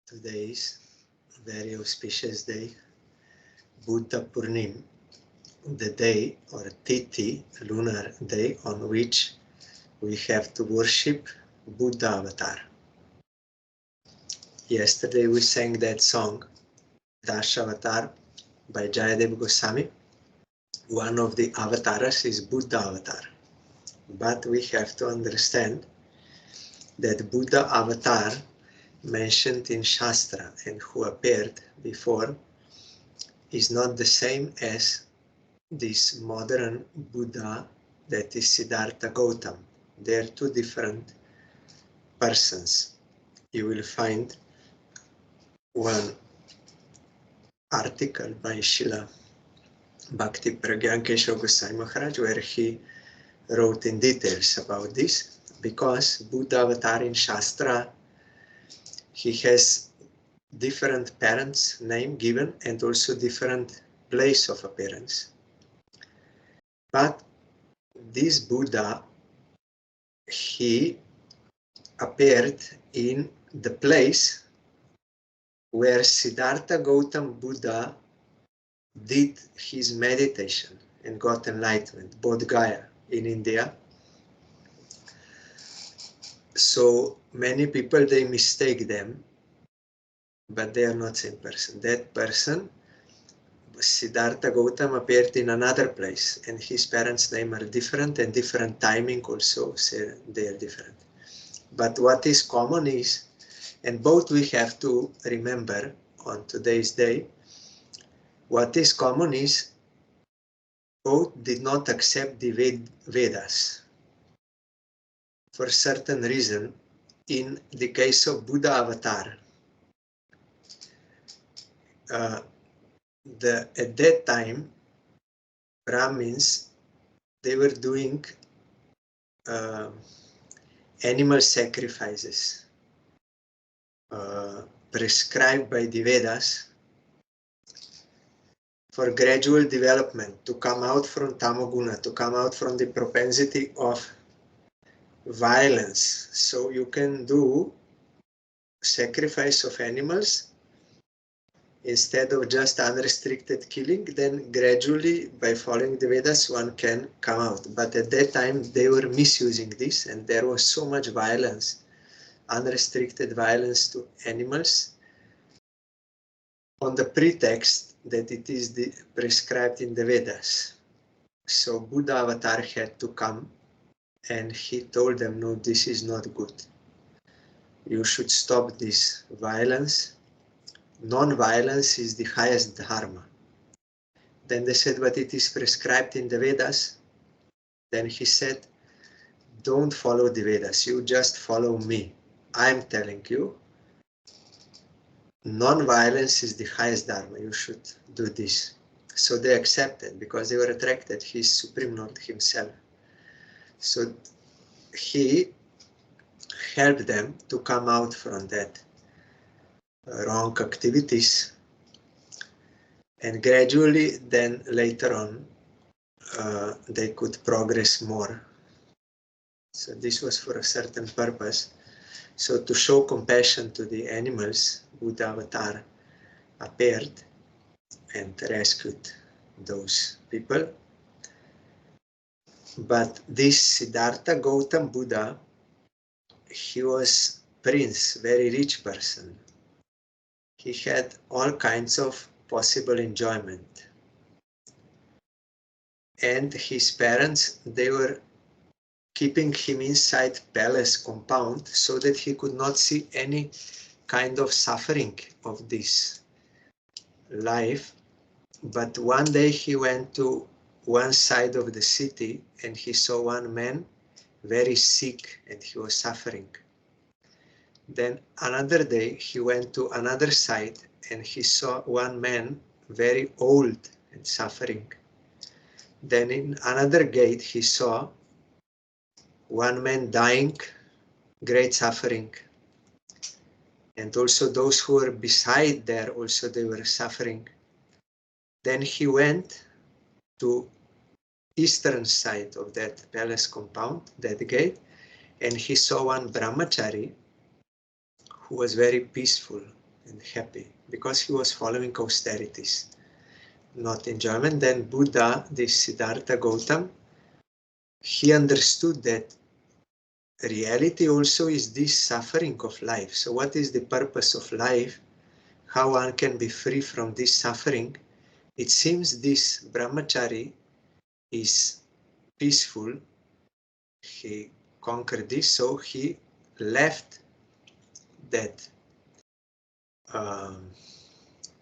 Today is a very auspicious day, Buddha Purnima, the day or Tithi, lunar day on which we have to worship Buddha avatar. Yesterday we sang that song, Dasha-avatar by Jayadev Goswami. One of the avatars is Buddha avatar. But we have to understand that Buddha avatar mentioned in Shastra and who appeared before is not the same as this modern Buddha that is Siddhartha Gautam. They are two different persons. You will find one article by Srila Bhakti Pragyan Keshav Goswami Maharaj where he wrote in details about this, because Buddha avatar in Shastra, he has different parents' name given and also different place of appearance. But this Buddha, he appeared in the place where Siddhartha Gautam Buddha did his meditation and got enlightenment, Bodh Gaya in India. So many people, they mistake them, but they are not same person. That person, Siddhartha Gautam, appeared in another place and his parents' name are different and different timing also, so they are different. But what is common is, and both we have to remember on today's day, what is common is both did not accept the Vedas. For certain reason, in the case of Buddha avatar, at that time, Brahmins, they were doing animal sacrifices prescribed by the Vedas for gradual development, to come out from tamoguna, to come out from the propensity of violence. So you can do sacrifice of animals instead of just unrestricted killing, then gradually by following the Vedas one can come out. But at that time they were misusing this and there was so much violence, unrestricted violence to animals, on the pretext that it is prescribed in the Vedas. So Buddha avatar had to come and he told them, no, this is not good. You should stop this violence. Non-violence is the highest dharma. Then they said, but it is prescribed in the Vedas. Then he said, don't follow the Vedas, you just follow me. I'm telling you, non-violence is the highest dharma, you should do this. So they accepted because they were attracted, he is Supreme Lord himself. So he helped them to come out from that wrong activities, and gradually then later on they could progress more. So this was for a certain purpose. So to show compassion to the animals, Buddha avatar appeared and rescued those people. But this Siddhartha Gautam Buddha, he was prince, very rich person. He had all kinds of possible enjoyment. And his parents, they were keeping him inside palace compound so that he could not see any kind of suffering of this life. But one day he went to one side of the city and he saw one man very sick and he was suffering. Then another day he went to another side and he saw one man very old and suffering. Then in another gate he saw one man dying, great suffering. And also those who were beside there, also they were suffering. Then he went to eastern side of that palace compound, that gate, and he saw one brahmachari who was very peaceful and happy because he was following austerities, not enjoyment. Then Buddha, this Siddhartha Gautam, he understood that reality also is this suffering of life. So what is the purpose of life? How one can be free from this suffering? It seems this brahmachari is peaceful. He conquered this, so he left that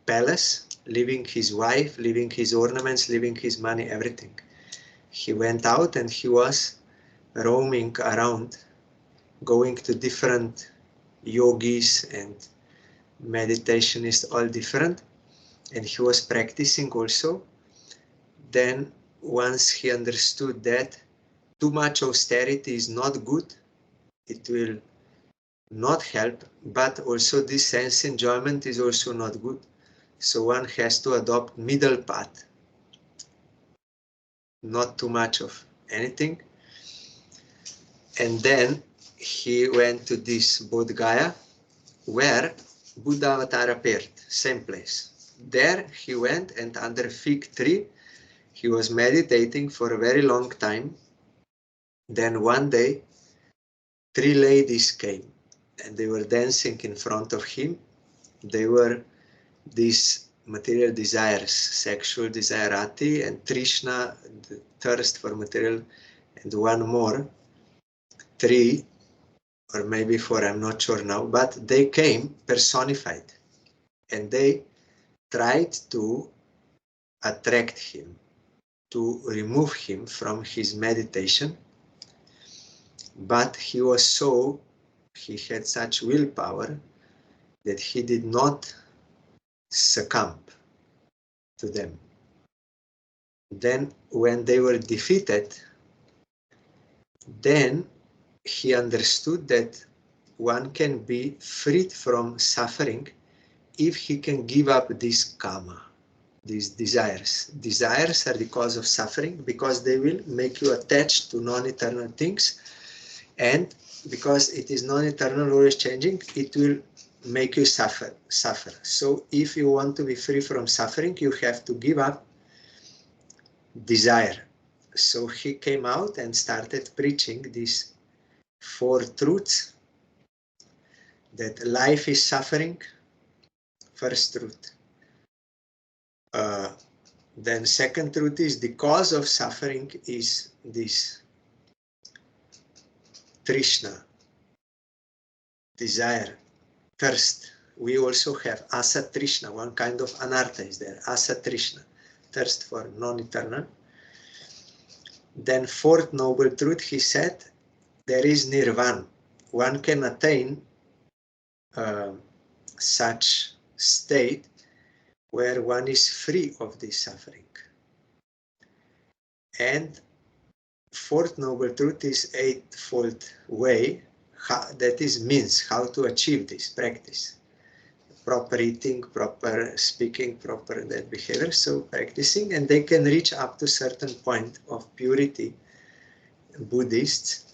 palace, leaving his wife, leaving his ornaments, leaving his money, everything. He went out and he was roaming around, going to different yogis and meditationists, all different, and he was practicing also. Then once he understood that too much austerity is not good, it will not help, but also this sense enjoyment is also not good. So one has to adopt middle path, not too much of anything. And then he went to this Bodh Gaya, where Buddha avatar appeared, same place. There he went, and under a fig tree, he was meditating for a very long time. Then one day, 3 ladies came, and they were dancing in front of him. They were these material desires, sexual desire, Rati, and Trishna, the thirst for material, and one more, 3 or maybe 4, I'm not sure now, but they came personified, and they tried to attract him, to remove him from his meditation. But he had such willpower that he did not succumb to them. Then when they were defeated, then he understood that one can be freed from suffering if he can give up this karma, these desires. Desires are the cause of suffering because they will make you attached to non-eternal things, and because it is non-eternal, always changing, it will make you suffer. So if you want to be free from suffering, you have to give up desire. So he came out and started preaching these 4 truths, that life is suffering, first truth. Then second truth is the cause of suffering is this Trishna, desire, thirst. We also have Asa Trishna, one kind of anartha is there, Asa Trishna, thirst for non-eternal. Then 4th noble truth, he said, there is nirvana. One can attain such state where one is free of this suffering. And 4th noble truth is 8-fold way, that is means how to achieve this practice. Proper eating, proper speaking, proper that behavior, so practicing, and they can reach up to certain point of purity, Buddhists,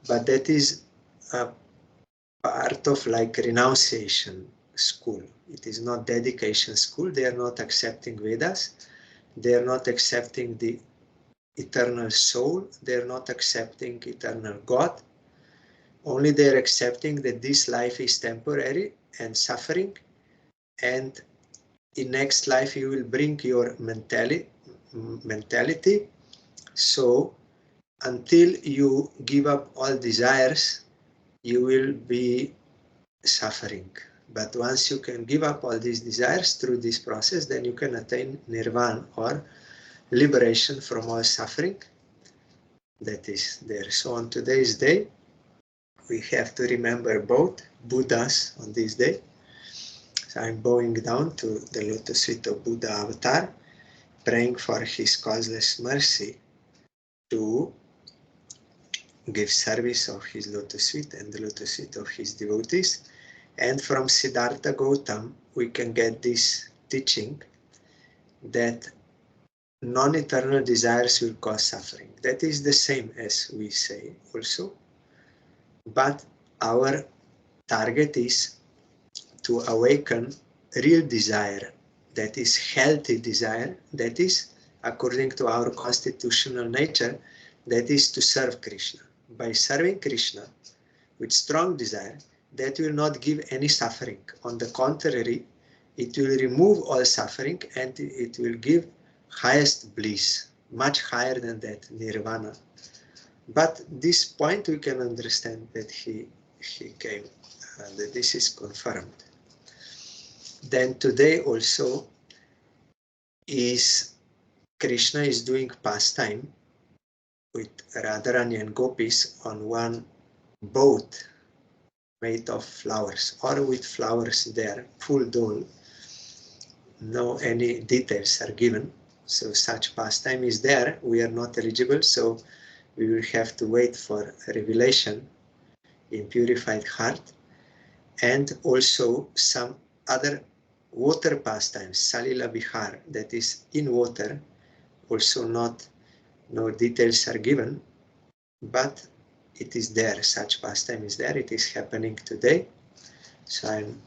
but that is a part of like renunciation school. It is not dedication school. They are not accepting Vedas. They are not accepting the eternal soul. They are not accepting eternal God. Only they are accepting that this life is temporary and suffering, and in next life you will bring your mentality. So until you give up all desires, you will be suffering. But once you can give up all these desires through this process, then you can attain nirvana, or liberation from all suffering. That is there. So on today's day, we have to remember both Buddhas on this day. So I'm bowing down to the lotus feet of Buddha avatar, praying for his causeless mercy to give service of his lotus feet and the lotus feet of his devotees. And from Siddhartha Gautam, we can get this teaching that non-eternal desires will cause suffering. That is the same as we say also. But our target is to awaken real desire, that is healthy desire, that is according to our constitutional nature, that is to serve Krishna. By serving Krishna with strong desire, that will not give any suffering. On the contrary, it will remove all suffering and it will give highest bliss, much higher than that, nirvana. But this point we can understand that he came, that this is confirmed. Then today also is Krishna is doing pastime with Radharani and gopis on one boat made of flowers or with flowers there, full doll. No any details are given. So such pastime is there. We are not eligible, so we will have to wait for revelation in purified heart. And also some other water pastimes, Salila Vihar, that is in water, also no details are given, but it is there, such pastime is there, it is happening today. So I'm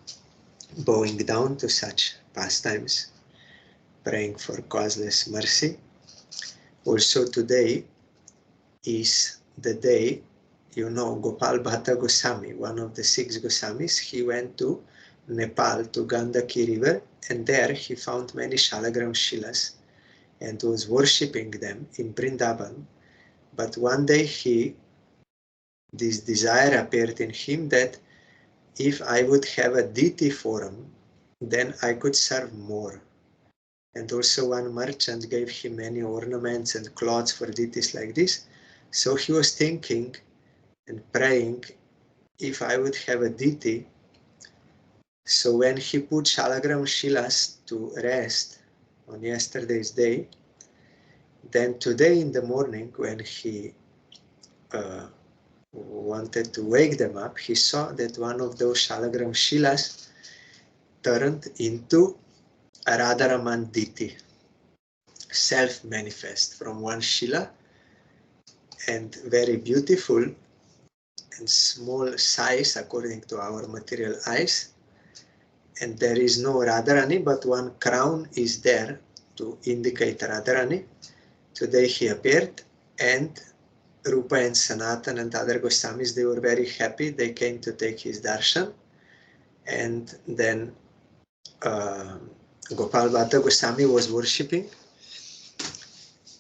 bowing down to such pastimes, praying for causeless mercy. Also today is the day, you know, Gopal Bhatta Goswami, one of the 6 Goswamis, he went to Nepal to Gandaki river, and there he found many Shalagram Shilas and was worshipping them in Vrindavan. But one day this desire appeared in him that if I would have a deity forum, then I could serve more. And also one merchant gave him many ornaments and clothes for deities like this. So he was thinking and praying, if I would have a deity. So when he put Shalagram Shilas to rest on yesterday's day, then today in the morning when he wanted to wake them up, he saw that one of those Shalagram Shilas turned into a Radharaman deity, self-manifest from one Shila, and very beautiful and small size according to our material eyes. And there is no Radharani, but one crown is there to indicate Radharani. Today he appeared, and Rupa and Sanatan and other Goswamis, they were very happy. They came to take his darshan. And then Gopal Bhatta Goswami was worshipping.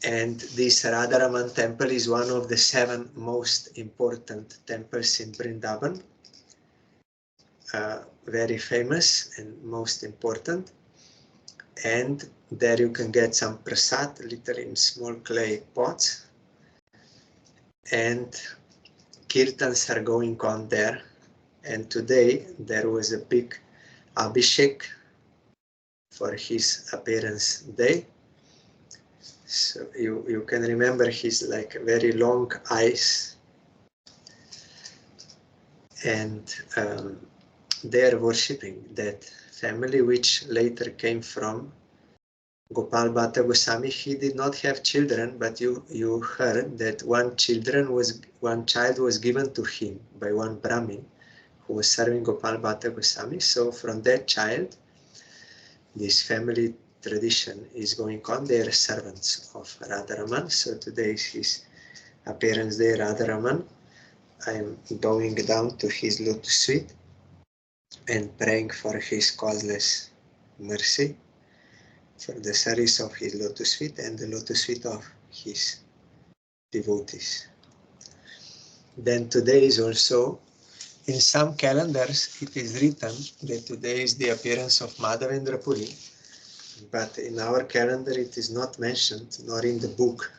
And this Radharaman temple is one of the 7 most important temples in Vrindavan. Very famous and most important. And there you can get some prasad, little in small clay pots. And kirtans are going on there. And today there was a big abhishek for his appearance day. So you can remember his like very long eyes. And they are worshipping that family which later came from Gopal Bhatta Goswami. He did not have children, but you heard that one child was given to him by one Brahmin who was serving Gopal Bhatta Goswami. So from that child, this family tradition is going on. They are servants of Radharaman. So today is his appearance day, Radharaman. I am bowing down to his lotus feet and praying for his causeless mercy, for the service of his lotus feet and the lotus feet of his devotees. Then today is also, in some calendars, it is written that today is the appearance of Madhavendra Puri, but in our calendar it is not mentioned, nor in the book.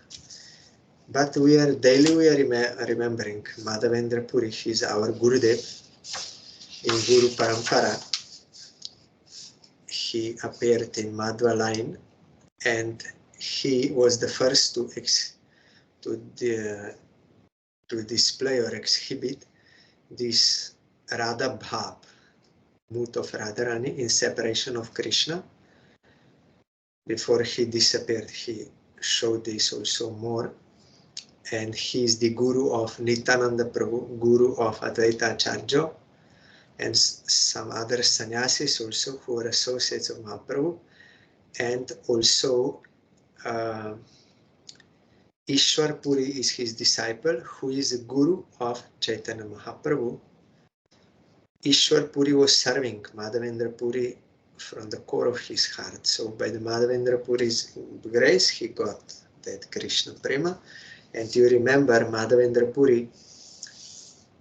But we are remembering Madhavendra Puri. He is our Gurudev. In Guru Parampara, he appeared in Madhva line, and he was the first to display or exhibit this Radha Bhav, mood of Radharani in separation of Krishna. Before he disappeared, he showed this also more. And he is the Guru of Nityananda Prabhu, Guru of Advaita Acharya, and some other sannyasis also who were associates of Mahaprabhu, and also Ishwar Puri is his disciple, who is the guru of Chaitanya Mahaprabhu. Ishwar Puri was serving Madhavendra Puri from the core of his heart. So by the Madhavendra Puri's grace, he got that Krishna Prema. And you remember Madhavendra Puri,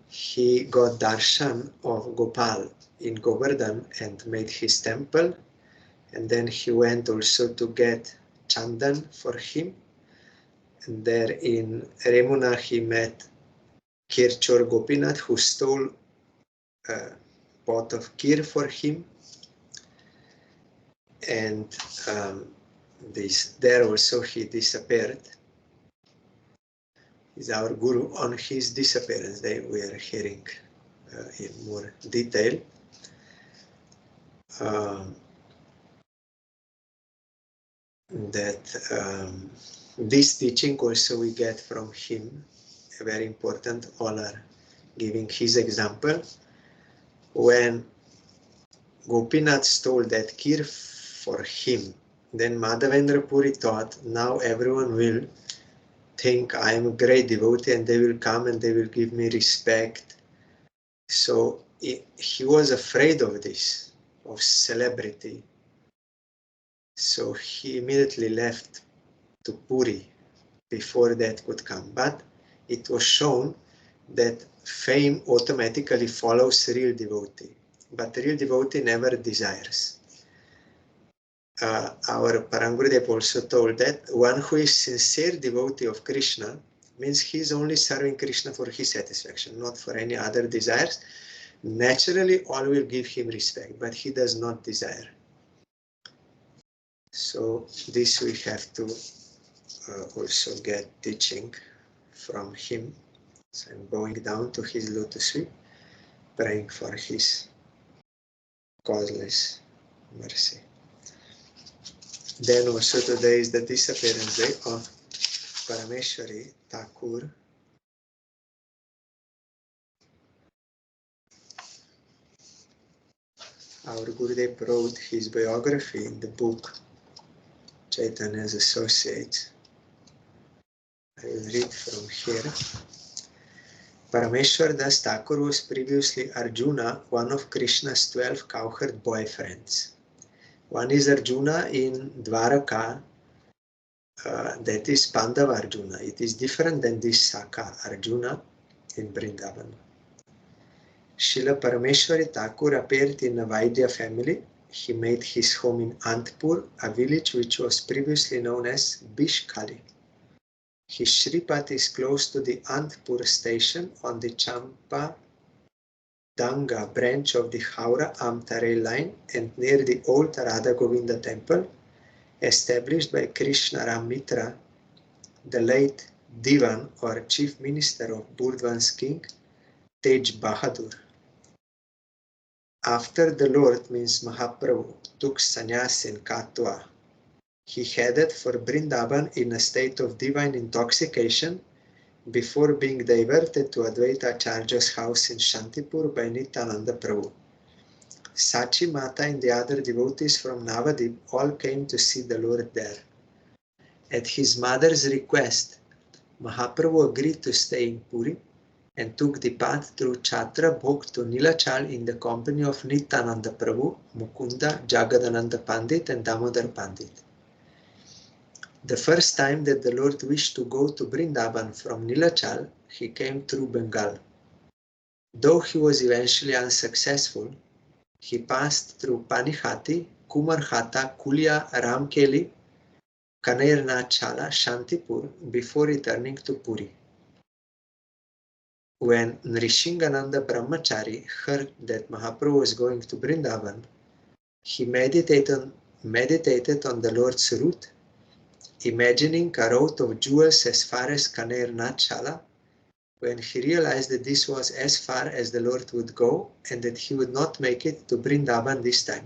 he got darshan of Gopal in Govardhan and made his temple. And then he went also to get Chandan for him. And there in Remuna he met Kirchor Gopinath, who stole a pot of kheer for him. And there also he disappeared. Is our guru. On his disappearance day we are hearing in more detail. This teaching also we get from him, a very important. All are giving his example. When Gopinath stole that kheer for him, then Madhavendra Puri thought, now everyone will think I am a great devotee and they will come and they will give me respect. So he was afraid of this, of celebrity. So he immediately left to Puri before that could come. But it was shown that fame automatically follows real devotee. But real devotee never desires. Our Parangurudev also told that one who is sincere devotee of Krishna means he is only serving Krishna for his satisfaction, not for any other desires. Naturally, all will give him respect, but he does not desire. So this we have to also get teaching from him. So I'm going down to his lotus feet, praying for his causeless mercy. Then also today is the disappearance day of Paramesvari, Thakur. Our Gurudev wrote his biography in the book Chaitanya's Associates. I will read from here. Parameswar Das Thakur was previously Arjuna, one of Krishna's 12 cowherd boyfriends. One is Arjuna in Dwaraka, that is Pandava Arjuna. It is different than this Saka Arjuna in Vrindavan. Srila Parameswari Thakur appeared in a Vaidya family. He made his home in Antpur, a village which was previously known as Bishkhali. His Shripat is close to the Antpur station on the Champa Danga branch of the Howrah-Amta rail line and near the old Radha Govinda temple established by Krishna Ram Mitra, the late Divan or chief minister of Burdwan's king, Tej Bahadur. After the Lord, means Mahaprabhu, took sannyas in Katwa, he headed for Vrindavan in a state of divine intoxication before being diverted to Advaita Acharya's house in Shantipur by Nityananda Prabhu. Sachi Mata and the other devotees from Navadip all came to see the Lord there. At his mother's request, Mahaprabhu agreed to stay in Puri and took the path through Chhatra Bhog to Nilachal in the company of Nityananda Prabhu, Mukunda, Jagadananda Pandit and Damodar Pandit. The first time that the Lord wished to go to Vrindavan from Nilachal, he came through Bengal. Though he was eventually unsuccessful, he passed through Panihati, Kumarhata, Kulia, Ramkeli, Kanairnachala, Shantipur before returning to Puri. When Nrishingananda Brahmachari heard that Mahaprabhu was going to Vrindavan, he meditated on the Lord's route, imagining a road of jewels as far as Kanairnachala, when he realized that this was as far as the Lord would go and that he would not make it to Vrindavan this time.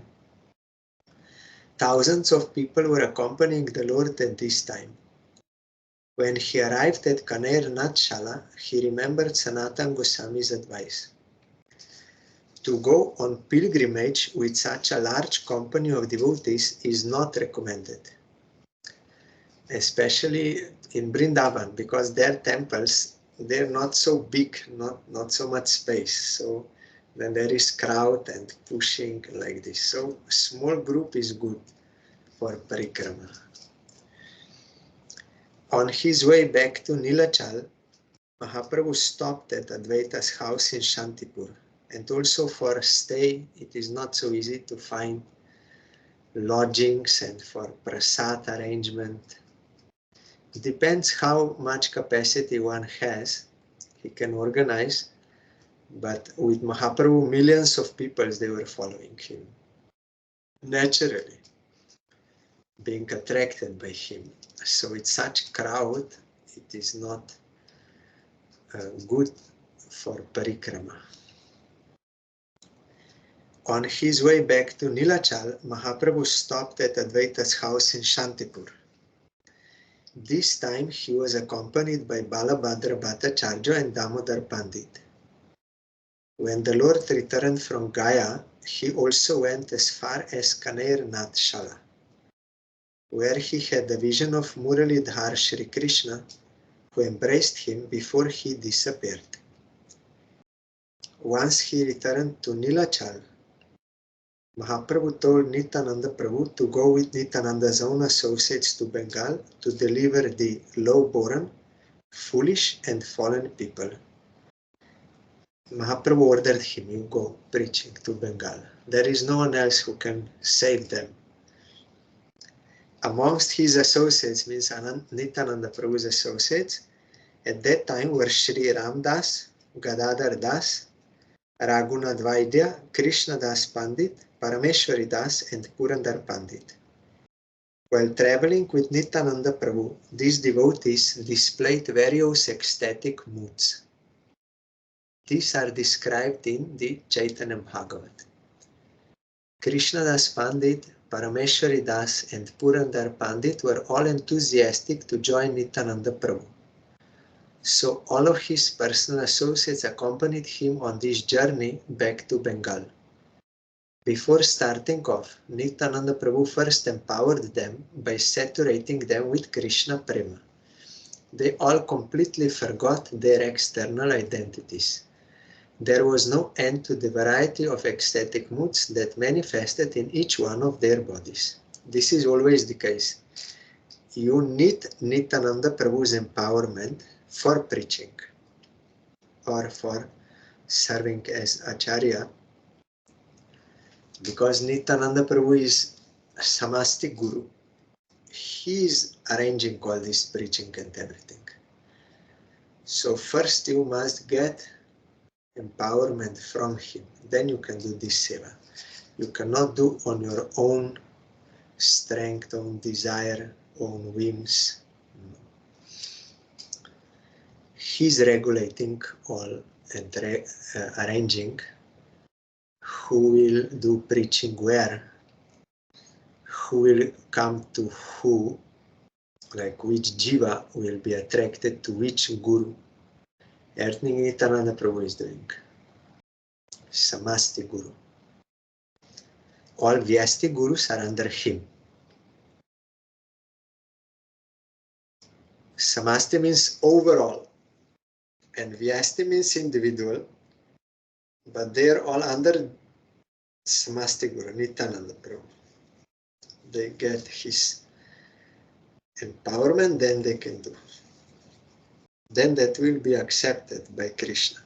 Thousands of people were accompanying the Lord at this time. When he arrived at Kanairnachala, he remembered Sanatana Goswami's advice. To go on pilgrimage with such a large company of devotees is not recommended, especially in Vrindavan, because their temples, they're not so big, not so much space. So then there is crowd and pushing like this. So a small group is good for parikrama. On his way back to Nilachal, Mahaprabhu stopped at Advaita's house in Shantipur. And also for a stay, it is not so easy to find lodgings and for prasad arrangement. It depends how much capacity one has. He can organize, but with Mahaprabhu, millions of people, they were following him. Naturally, being attracted by him. So with such crowd, it is not good for parikrama. On his way back to Nilachal, Mahaprabhu stopped at Advaita's house in Shantipur. This time he was accompanied by Balabhadra Bhattacharya and Damodar Pandit. When the Lord returned from Gaya, he also went as far as Kanair Nath Shala, where he had a vision of Muralidhar Shri Krishna, who embraced him before he disappeared. Once he returned to Nilachal, Mahaprabhu told Nityananda Prabhu to go with Nityananda's own associates to Bengal to deliver the low-born, foolish and fallen people. Mahaprabhu ordered him, you go preaching to Bengal. There is no one else who can save them. Amongst his associates, means Nityananda Prabhu's associates, at that time were Sri Ram Das, Gadadhar Das, Raghunath Vaidya, Krishna Das Pandit, Paramesvari Das and Purandar Pandit. While traveling with Nityananda Prabhu, these devotees displayed various ecstatic moods. These are described in the Chaitanya Bhagavat. Krishna Das Pandit, Paramesvari Das and Purandar Pandit were all enthusiastic to join Nityananda Prabhu. So all of his personal associates accompanied him on this journey back to Bengal. Before starting off, Nityananda Prabhu first empowered them by saturating them with Krishna Prema. They all completely forgot their external identities. There was no end to the variety of ecstatic moods that manifested in each one of their bodies. This is always the case. You need Nityananda Prabhu's empowerment for preaching or for serving as Acharya, because Nityananda Prabhu is Samastic Guru. He is arranging all this preaching and everything. So first you must get empowerment from him. Then you can do this seva. You cannot do on your own strength, own desire, own whims. He's regulating all and arranging who will do preaching where, who will come to who, like which jiva will be attracted to which guru. Everything Nityananda Prabhu is doing. Samasti Guru. All Vyasti Gurus are under him. Samasti means overall, and Vyasti means individual, but they are all under Samasti Guru, Nityananda Prabhu. They get his empowerment, then they can do. Then that will be accepted by Krishna.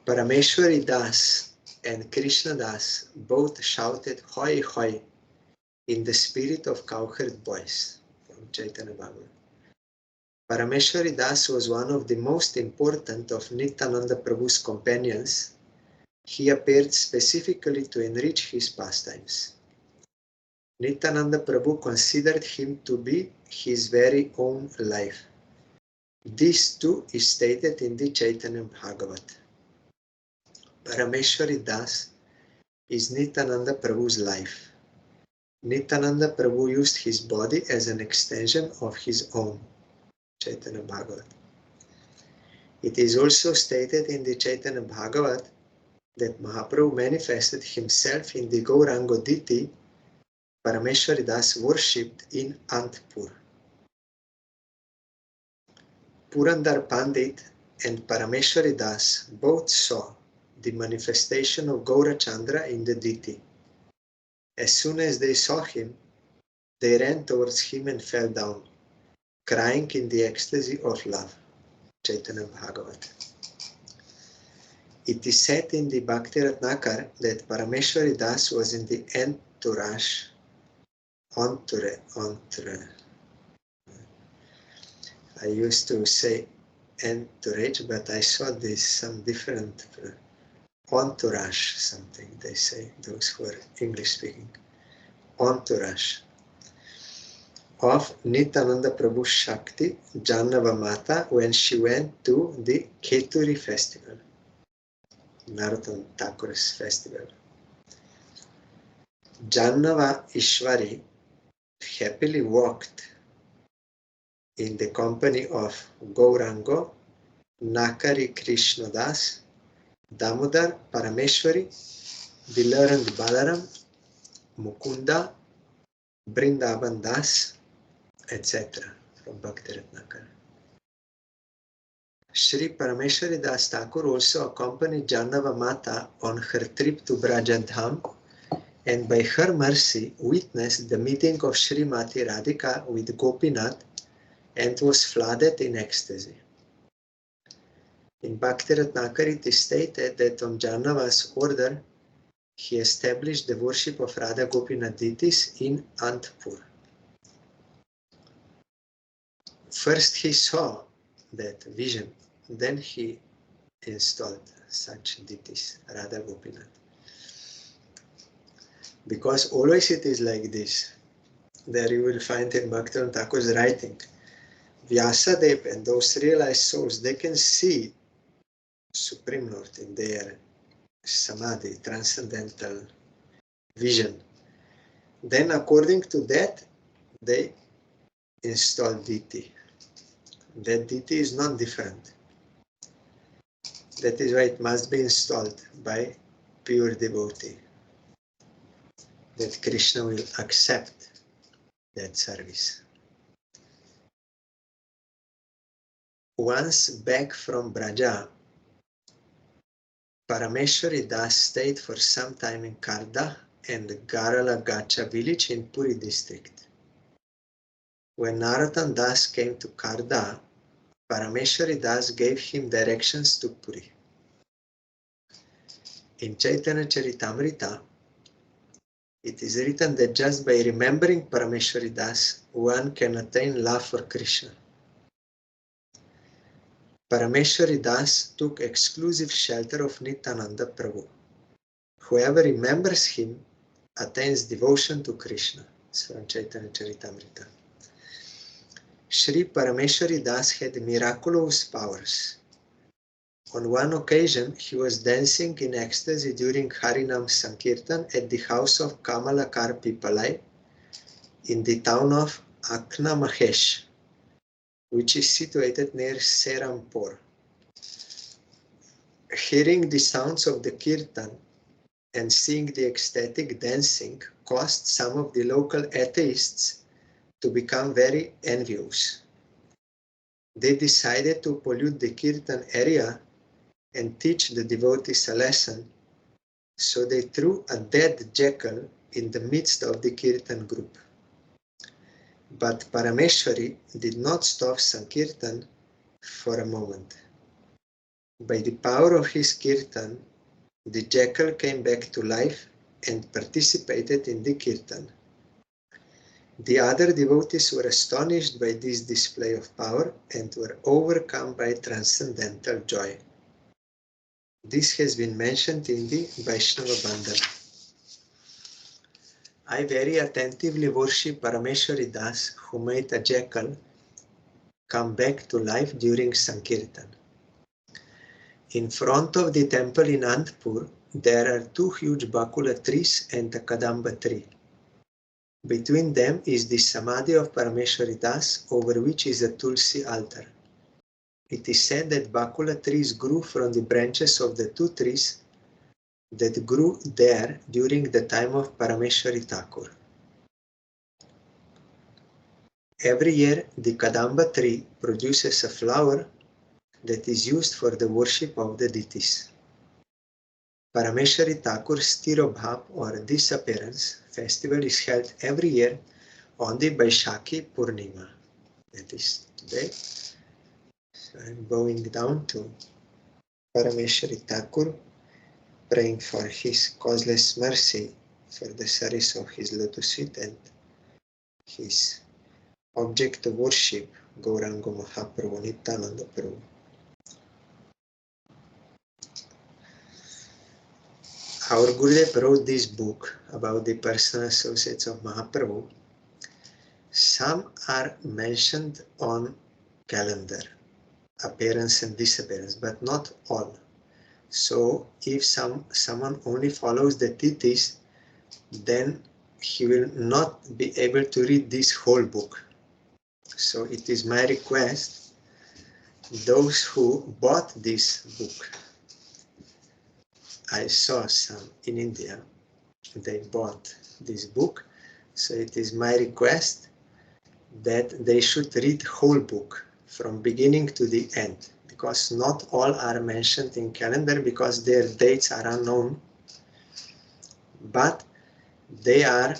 Paramesvari Das and Krishna Das both shouted Hoi Hoi in the spirit of cowherd boys from Chaitanya Bhagavat. Paramesvari Das was one of the most important of Nityananda Prabhu's companions. He appeared specifically to enrich his pastimes. Nityananda Prabhu considered him to be his very own life. This too is stated in the Chaitanya Bhagavat. Paramesvari Das is Nityananda Prabhu's life. Nityananda Prabhu used his body as an extension of his own. Chaitanya Bhagavat. It is also stated in the Chaitanya Bhagavat that Mahaprabhu manifested himself in the Gauranga deity Paramesvari Das worshipped in Antpur. Purandar Pandit and Paramesvari Das both saw the manifestation of Gaurachandra in the deity. As soon as they saw him, they ran towards him and fell down, crying in the ecstasy of love. Chaitanya Bhagavat. It is said in the Bhakti Ratnakar that Paramesvari Das was in the entourage. I used to say entourage, but I saw this some different entourage, something they say, those who are English speaking. Entourage of Nityananda Prabhu Shakti Jannava Mata when she went to the Keturi festival, Narottam Thakur's festival. Jannava Ishwari happily walked in the company of Gaurango, Nakari Krishna Das, Damodar, Parameshwari, the learned Balaram, Mukunda, Brindaban Das, etc. from Bhakti Ratnakar. Sri Parameshwari Das Thakur also accompanied Jannava Mata on her trip to Brajadham, and by her mercy witnessed the meeting of Srimati Radhika with Gopinath and was flooded in ecstasy. In Bhakti Ratnakar it is stated that on Jannava's order he established the worship of Radha Gopinath deities in Antpur. First he saw that vision, then he installed such deities, Radha Gopinath. Because always it is like this. There you will find in Bhaktivinoda Thakur's writing, Vyasadeva and those realized souls, they can see Supreme Lord in their samadhi, transcendental vision. Then according to that, they install deity. That deity is not different. That is why it must be installed by pure devotee. That Krishna will accept that service. Once back from Braja, Parameshwari Das stayed for some time in Karda and Garala Gacha village in Puri district. When Narottam Das came to Karda, Parameshwari Das gave him directions to Puri. In Chaitanya Charitamrita, it is written that just by remembering Parameshwari Das, one can attain love for Krishna. Parameshwari Das took exclusive shelter of Nityananda Prabhu. Whoever remembers him attains devotion to Krishna. It's from Chaitanya Charitamrita. Sri Parameshwari Das had miraculous powers. On one occasion, he was dancing in ecstasy during Harinam Sankirtan at the house of Kamalakar Pipalai in the town of Akna Mahesh, which is situated near Serampur. Hearing the sounds of the kirtan and seeing the ecstatic dancing caused some of the local atheists to become very envious. They decided to pollute the kirtan area and teach the devotees a lesson, so they threw a dead jackal in the midst of the kirtan group. But Parameshwari did not stop Sankirtan for a moment. By the power of his kirtan, the jackal came back to life and participated in the kirtan. The other devotees were astonished by this display of power and were overcome by transcendental joy. This has been mentioned in the Vaishnava Bandhana. I very attentively worship Parameshwari Das, who made a jackal come back to life during Sankirtan. In front of the temple in Antpur, there are two huge Bakula trees and a Kadamba tree. Between them is the Samadhi of Parameshwari Das, over which is a Tulsi altar. It is said that Bakula trees grew from the branches of the two trees that grew there during the time of Paramesvari Thakur. Every year, the Kadamba tree produces a flower that is used for the worship of the deities. Paramesvari Thakur's Tirobham or Disappearance festival is held every year on the Vaishakhi Purnima. That is today. So I'm bowing down to Paramesvari Thakur, praying for his causeless mercy for the service of his lotus feet and his object of worship, Gauranga Mahaprabhu Nityananda Prabhu. Our Gurudev wrote this book about the personal associates of Mahaprabhu. Some are mentioned on calendar, appearance and disappearance, but not all. So if someone only follows the tithis, then he will not be able to read this whole book. So it is my request, those who bought this book, I saw some in India, they bought this book, so it is my request that they should read whole book from beginning to the end, because not all are mentioned in calendar because their dates are unknown, but they are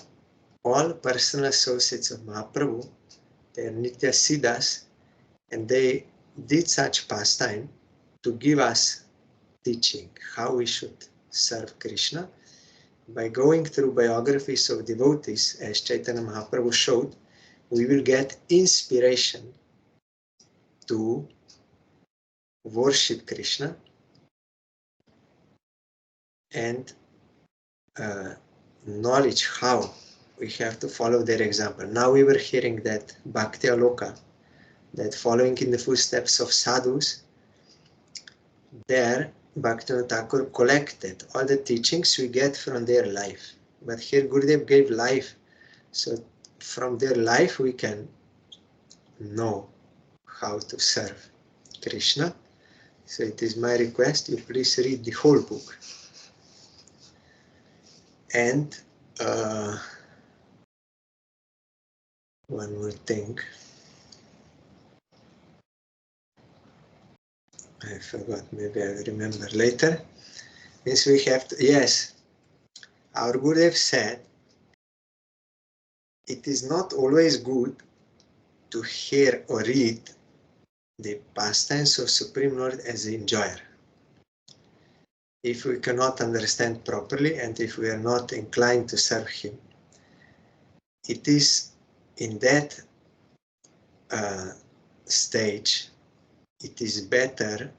all personal associates of Mahaprabhu. They are Nitya Siddhas, and they did such pastime to give us teaching how we should serve Krishna. By going through biographies of devotees, as Chaitanya Mahaprabhu showed, we will get inspiration to worship Krishna and knowledge how we have to follow their example. Now we were hearing that Bhakti Aloka, that following in the footsteps of sadhus, there Bhaktivinoda Thakur collected all the teachings we get from their life. But here Gurudev gave life, so from their life we can know how to serve Krishna. So it is my request, you please read the whole book. And one more thing. I forgot, maybe I will remember later. Means we have to, yes, our Gurudev said, it is not always good to hear or read the pastimes of Supreme Lord as an enjoyer. If we cannot understand properly and if we are not inclined to serve Him, it is in that stage, it is better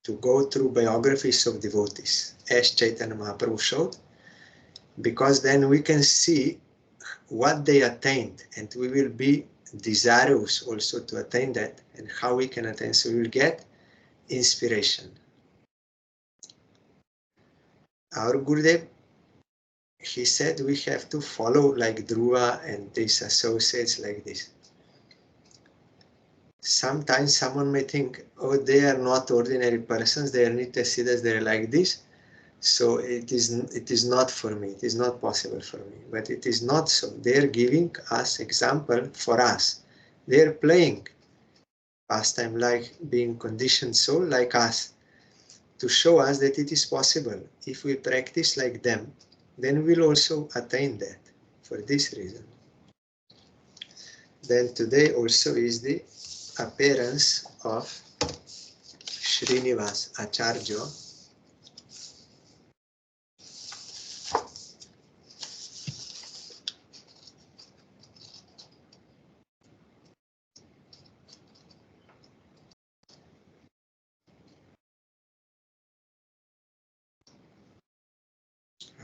to go through biographies of devotees, as Chaitanya Mahaprabhu showed, because then we can see what they attained and we will be desirous also to attain that, and how we can attain, so we will get inspiration. Our Gurudev, he said we have to follow like Dhruva and these associates like this. Sometimes someone may think, oh, they are not ordinary persons, they are Nitya Siddhas, they are like this, so it is not for me, it is not possible for me. But it is not so. They are giving us example for us. They are playing pastime like being conditioned soul like us, to show us that it is possible. If we practice like them, then we will also attain that, for this reason. Then today also is the appearance of Srinivas Acharya.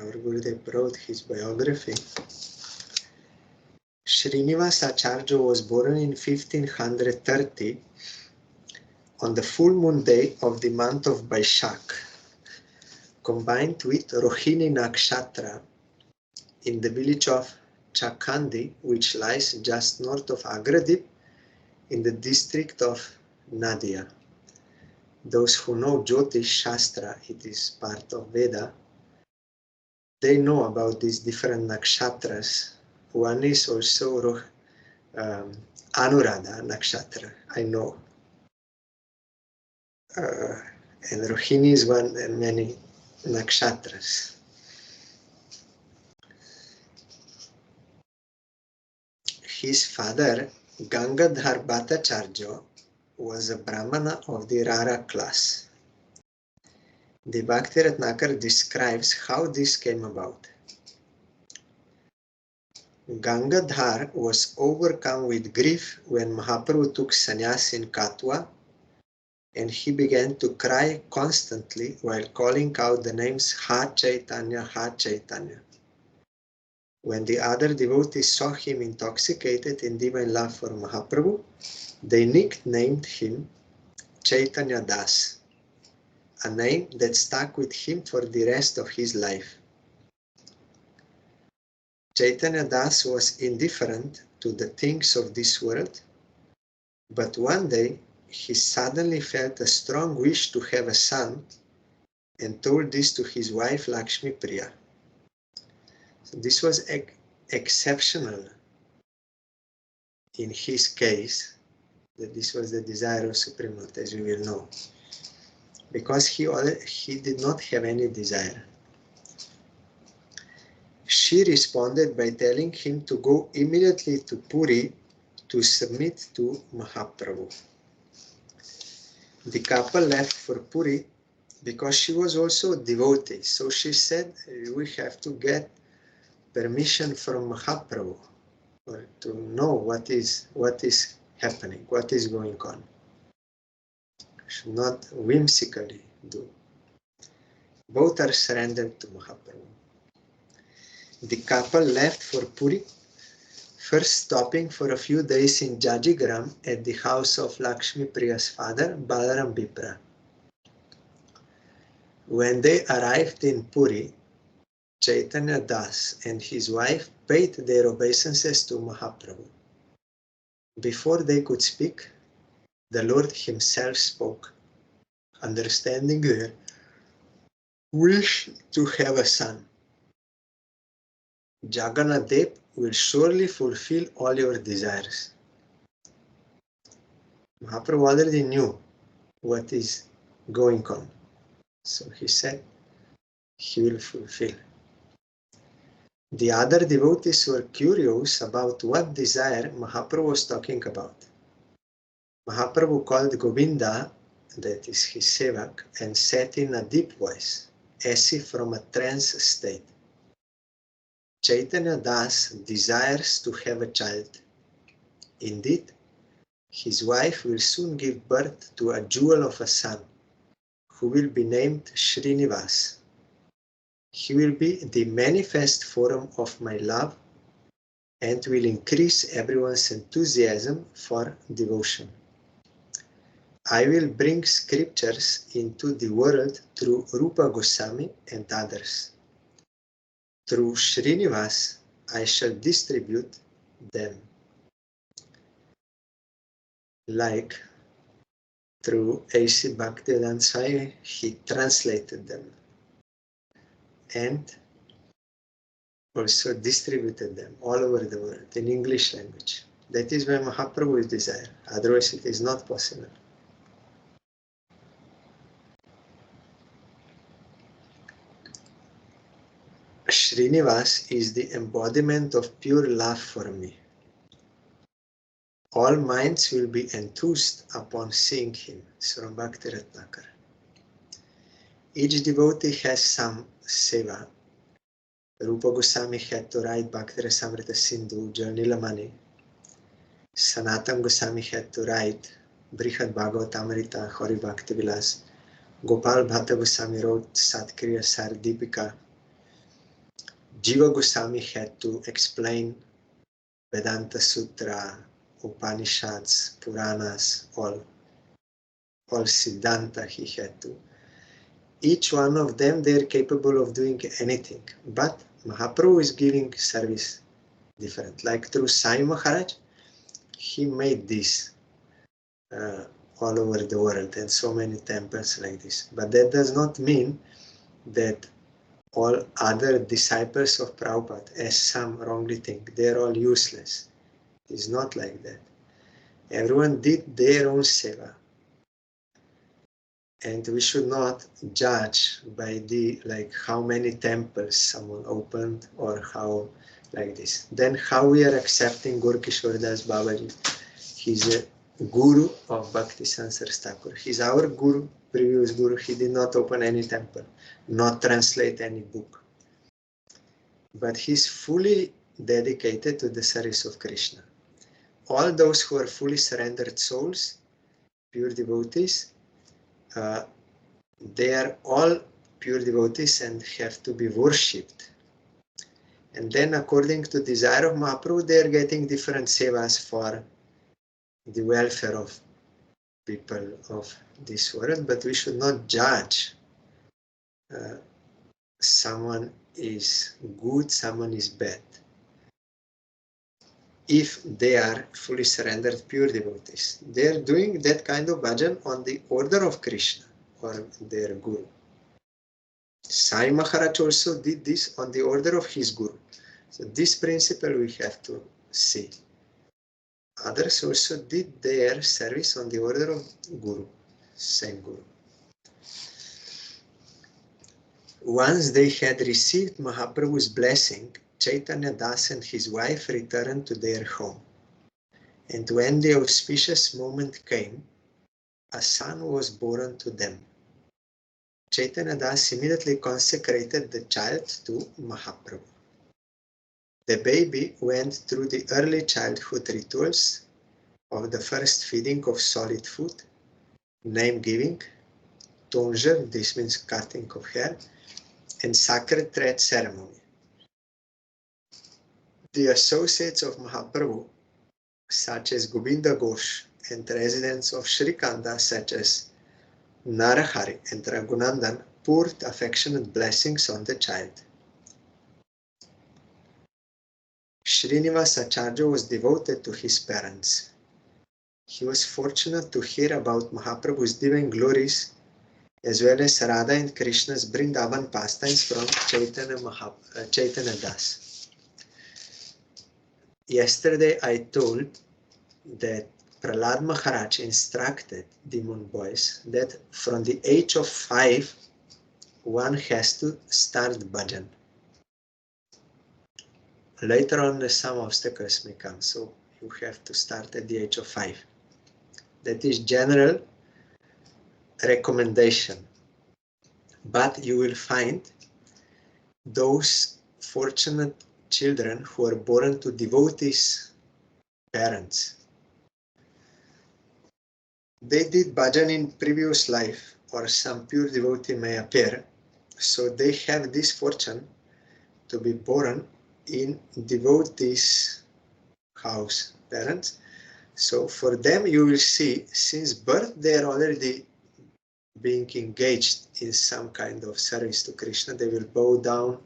Our Gurudev wrote his biography. Srinivas Acharya was born in 1530 on the full moon day of the month of Vaishak, combined with Rohini Nakshatra, in the village of Chakandi, which lies just north of Agradip in the district of Nadia. Those who know Jyotish Shastra, it is part of Veda, they know about these different nakshatras. One is also Anuradha nakshatra, I know. And Rohini is one and many nakshatras. His father, Gangadhar Bhattacharya, was a Brahmana of the Rara class. The Bhakti Ratnakar describes how this came about. Gangadhar was overcome with grief when Mahaprabhu took sannyas in Katwa, and he began to cry constantly while calling out the names Ha Chaitanya, Ha Chaitanya. When the other devotees saw him intoxicated in divine love for Mahaprabhu, they nicknamed him Chaitanya Das, a name that stuck with him for the rest of his life. Chaitanya Das was indifferent to the things of this world, but one day he suddenly felt a strong wish to have a son and told this to his wife Lakshmi Priya. So this was exceptional in his case, that this was the desire of Supreme Lord, as we will know, because he did not have any desire. She responded by telling him to go immediately to Puri to submit to Mahaprabhu. The couple left for Puri because she was also a devotee. So she said, we have to get permission from Mahaprabhu or to know what is happening, what is going on. Should not whimsically do. Both are surrendered to Mahaprabhu. The couple left for Puri, first stopping for a few days in Jajigram at the house of Lakshmi Priya's father, Balaram Bipra. When they arrived in Puri, Chaitanya Das and his wife paid their obeisances to Mahaprabhu. Before they could speak, the Lord himself spoke, understanding their wish to have a son. Jagannath Dev will surely fulfill all your desires. Mahaprabhu already knew what is going on. So he said, he will fulfill. The other devotees were curious about what desire Mahaprabhu was talking about. Mahaprabhu called Govinda, that is his sevak, and said in a deep voice, as if from a trance state, Chaitanya Das desires to have a child. Indeed, his wife will soon give birth to a jewel of a son, who will be named Srinivas. He will be the manifest form of my love and will increase everyone's enthusiasm for devotion. I will bring scriptures into the world through Rupa Goswami and others. Through Srinivas, I shall distribute them. Like through A.C. Bhaktivedanta Swami, he translated them and also distributed them all over the world in English language. That is why Mahaprabhu is desired. Otherwise it is not possible. Srinivas is the embodiment of pure love for me. All minds will be enthused upon seeing him. From Bhakti Ratnakar. Each devotee has some seva. Rupa Goswami had to write Bhakti Rasamrita Sindhu, Nilamani. Sanatana Goswami had to write Brihad Bhagavatamrita, Hari Bhakti Vilas. Gopal Bhatta Goswami wrote Satkriya Sar Deepika. Jiva Goswami had to explain Vedanta Sutra, Upanishads, Puranas, all Siddhanta he had to. Each one of them, they are capable of doing anything. But Mahaprabhu is giving service different. Like through Sai Maharaj, he made this all over the world and so many temples like this. But that does not mean that all other disciples of Prabhupada, as some wrongly think, they're all useless. It's not like that. Everyone did their own seva. And we should not judge by the how many temples someone opened or how like this. Then how we are accepting Gaur Kishore Das Babaji. He's a guru of Bhakti Sansar Thakur. He's our guru, previous guru. He did not open any temple, not translate any book. But he's fully dedicated to the service of Krishna. All those who are fully surrendered souls, pure devotees, they are all pure devotees and have to be worshipped. And then according to desire of Mahaprabhu, they are getting different sevas for the welfare of people of this world, but we should not judge someone is good, someone is bad. If they are fully surrendered pure devotees, they are doing that kind of bhajan on the order of Krishna or their guru. Sai Maharaj also did this on the order of his guru. So this principle we have to see. Others also did their service on the order of guru, same guru. Once they had received Mahaprabhu's blessing, Chaitanya Das and his wife returned to their home. And when the auspicious moment came, a son was born to them. Chaitanya Das immediately consecrated the child to Mahaprabhu. The baby went through the early childhood rituals of the first feeding of solid food, name giving, tonsure, this means cutting of hair, and sacred thread ceremony. The associates of Mahaprabhu, such as Govinda Ghosh, and residents of Shrikanda, such as Narahari and Raghunandan, poured affectionate blessings on the child. Srinivas Acharya was devoted to his parents. He was fortunate to hear about Mahaprabhu's divine glories as well as Radha and Krishna's Vrindavan pastimes from Chaitanya Das. Yesterday I told that Prahlad Maharaj instructed demon boys that from the age of 5 one has to start bhajan. Later on some obstacles may come, so you have to start at the age of 5. That is general recommendation. But you will find those fortunate children who are born to devotees' parents. They did bhajan in previous life, or some pure devotee may appear, so they have this fortune to be born in devotees' house, parents. So for them you will see, since birth they are already being engaged in some kind of service to Krishna. They will bow down,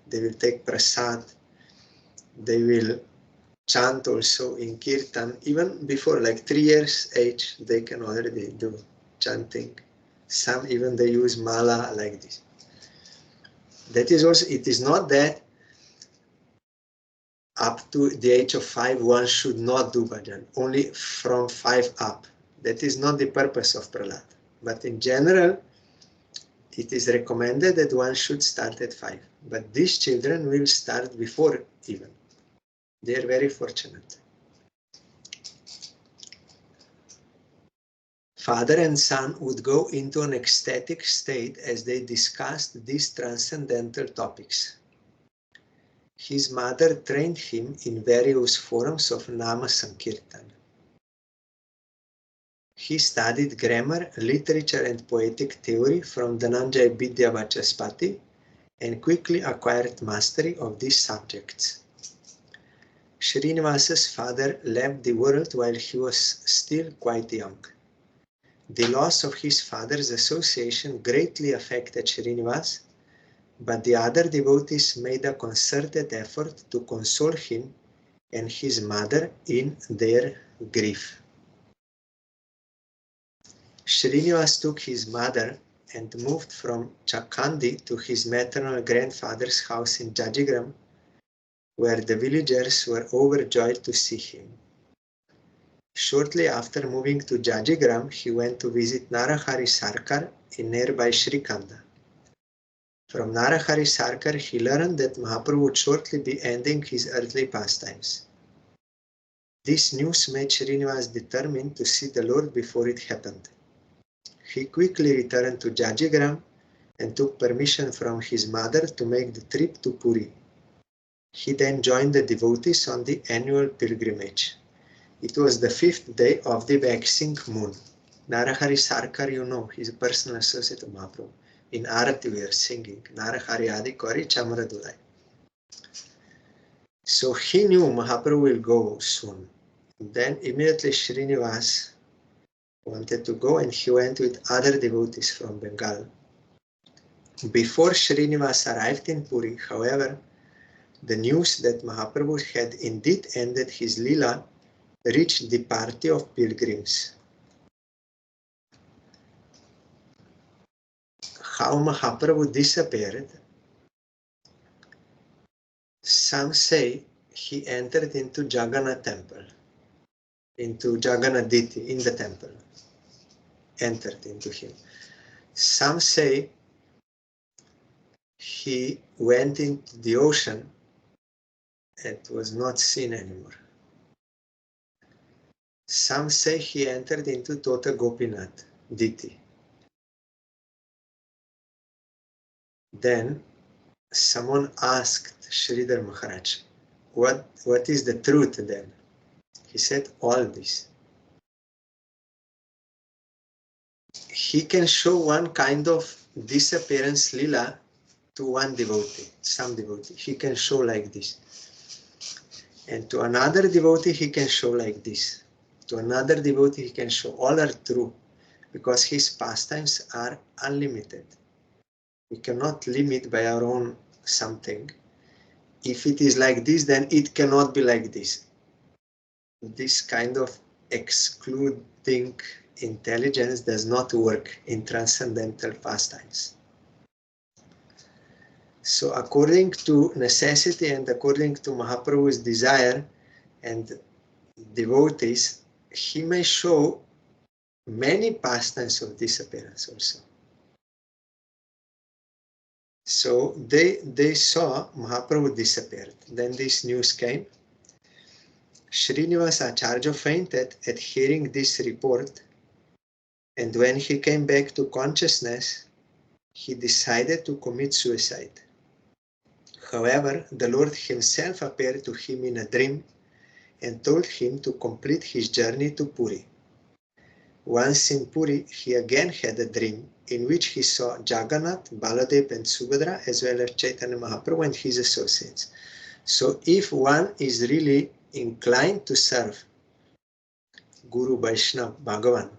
they will take prasad, they will chant also in kirtan. Even before 3 years age, they can already do chanting. Some even they use mala like this. That is also, it is not that up to the age of 5 one should not do bhajan, only from 5 up. That is not the purpose of Prahlad. But in general, it is recommended that one should start at 5. But these children will start before even. They are very fortunate. Father and son would go into an ecstatic state as they discussed these transcendental topics. His mother trained him in various forms of Nama Sankirtan. He studied grammar, literature and poetic theory from Dhananjay Vidya Vachaspati and quickly acquired mastery of these subjects. Srinivas's father left the world while he was still quite young. The loss of his father's association greatly affected Srinivas, but the other devotees made a concerted effort to console him and his mother in their grief. Srinivas took his mother and moved from Chakhandi to his maternal grandfather's house in Jajigram, where the villagers were overjoyed to see him. Shortly after moving to Jajigram, he went to visit Narahari Sarkar in nearby Shrikanda. From Narahari Sarkar, he learned that Mahaprabhu would shortly be ending his earthly pastimes. This news made Srinivas determined to see the Lord before it happened. He quickly returned to Jajigram and took permission from his mother to make the trip to Puri. He then joined the devotees on the annual pilgrimage. It was the 5th day of the waxing moon. Narahari Sarkar, you know, he's a personal associate of Mahaprabhu. In Arati we are singing, Narahari Adi Kori Chamradulai. So he knew Mahaprabhu will go soon. Then immediately Srinivas wanted to go, and he went with other devotees from Bengal. Before Srinivas arrived in Puri, however, the news that Mahaprabhu had indeed ended his Leela reached the party of pilgrims. How Mahaprabhu disappeared? Some say he entered into Jagannath temple, into Jagannath Deity in the temple, entered into him. Some say he went into the ocean and was not seen anymore. Some say he entered into Tota Gopinath Deity. Then someone asked Sridhar Maharaj, what is the truth then? He said all this. He can show one kind of disappearance lila to one devotee, some devotee. He can show like this. And to another devotee, he can show like this. To another devotee, he can show. All are true, because his pastimes are unlimited. We cannot limit by our own something. If it is like this, then it cannot be like this. This kind of excluding intelligence does not work in transcendental pastimes. So according to necessity and according to Mahaprabhu's desire and devotees, he may show many pastimes of disappearance also. So they saw Mahaprabhu disappeared. Then this news came. Srinivas Acharya fainted at hearing this report, and when he came back to consciousness, he decided to commit suicide. However, the Lord himself appeared to him in a dream and told him to complete his journey to Puri. Once in Puri, he again had a dream in which he saw Jagannath, Baladev and Subhadra, as well as Chaitanya Mahaprabhu and his associates. So if one is really inclined to serve Guru, Vaishnava, Bhagavan,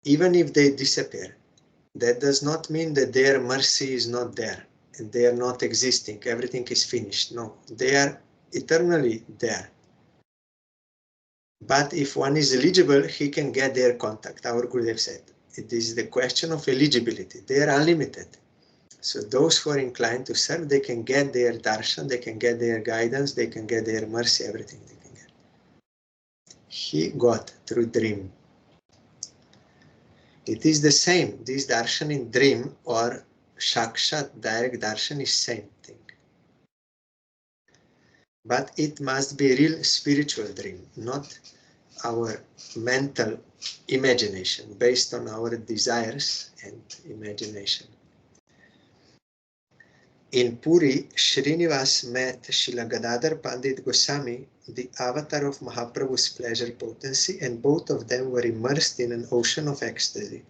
even if they disappear, that does not mean that their mercy is not there and they are not existing, everything is finished. No, they are eternally there. But if one is eligible, he can get their contact. Our Gurudev said, it is the question of eligibility. They are unlimited. So those who are inclined to serve, they can get their darshan, they can get their guidance, they can get their mercy, everything they can get. He got through dream. It is the same. This darshan in dream or shakshat, direct darshan, is same thing. But it must be a real spiritual dream, not our mental imagination based on our desires and imagination. In Puri, Srinivas met Srila Gadadhar Pandit Goswami, the avatar of Mahaprabhu's pleasure potency, and both of them were immersed in an ocean of ecstasy.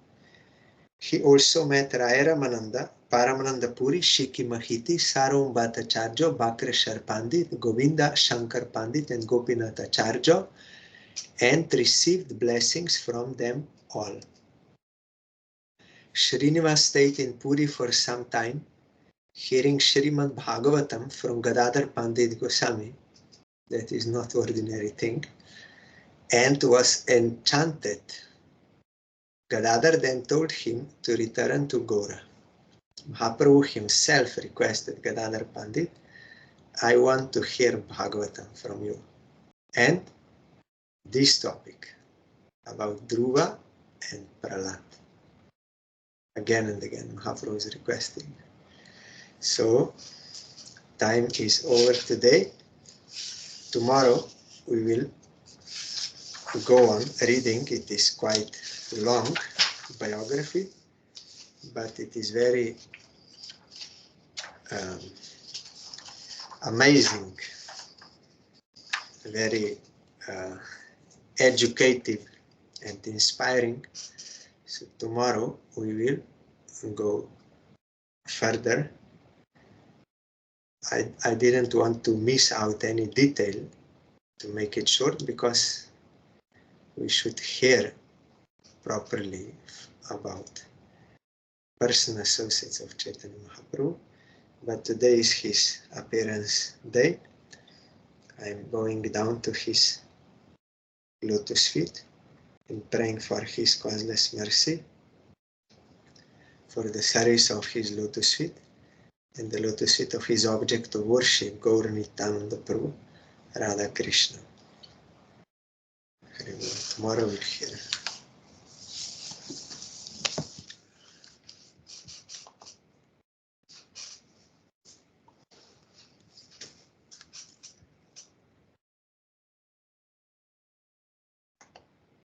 He also met Raya Ramananda, Paramananda Puri, Shiki Mahiti, Sarum Bhattacharya, Bakreshwar Pandit, Govinda Shankar Pandit, and Gopinath Acharya, and received blessings from them all. Srinivas stayed in Puri for some time, hearing Srimad Bhagavatam from Gadadhar Pandit Goswami, that is not ordinary thing, and was enchanted Gadadhar then told him to return to Gora. Mahaprabhu himself requested Gadadhar Pandit, I want to hear Bhagavatam from you. And this topic about Dhruva and Prahlad. Again and again, Mahaprabhu is requesting. So, time is over today. Tomorrow we will go on reading. It is quite long biography, but it is very amazing, very educative and inspiring. So tomorrow we will go further. I didn't want to miss out any detail to make it short, because we should hear properly about personal associates of Chaitanya Mahaprabhu. But today is his appearance day. I am going down to his lotus feet and praying for his causeless mercy, for the service of his lotus feet and the lotus feet of his object of worship, Gaur Nityananda Prabhu, Radha Krishna. Tomorrow we'll hear.